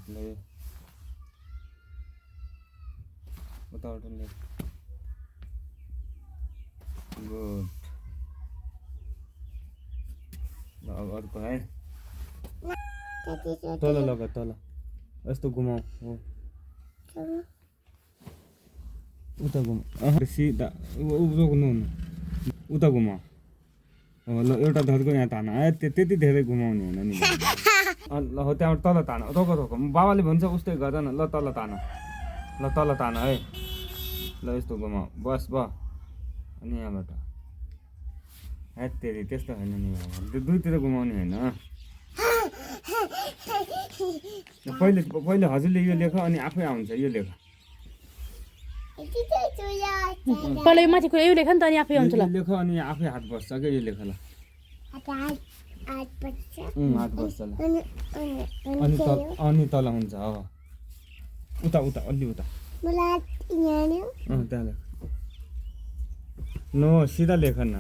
ले उताबाट ले गुड ल अब अर्को है तल लगा तल यस्तो घुमाऊ हो उता घुमाऊ सिधा उता उता घुमाऊ ल एउटा धर्को यहाँ तान त्यति धेरै घुमाउने होइन नि ल हो त्यहाँबाट तल तान रोक रोक बाबाले भन्छ उस्तै गर न ल तल तान है ल यस्तो घुमाऊ बस अनि यहाँबाट हेत्तेरी त्यस्तो होइन नि बाबा दुईतिर घुमाउने होइन पहिले हजुरले यो लेख अनि आफै आउँछ यो लेख पहिला यो माथिको यो लेख नि त अनि आफै आउँछ ल लेख अनि आफै हात बस्छ क्या यो लेख ल हात बस्छ ल अनि तल हुन्छ हो उता उता अलि उता त्यहाँ लेख नो सिधा लेख न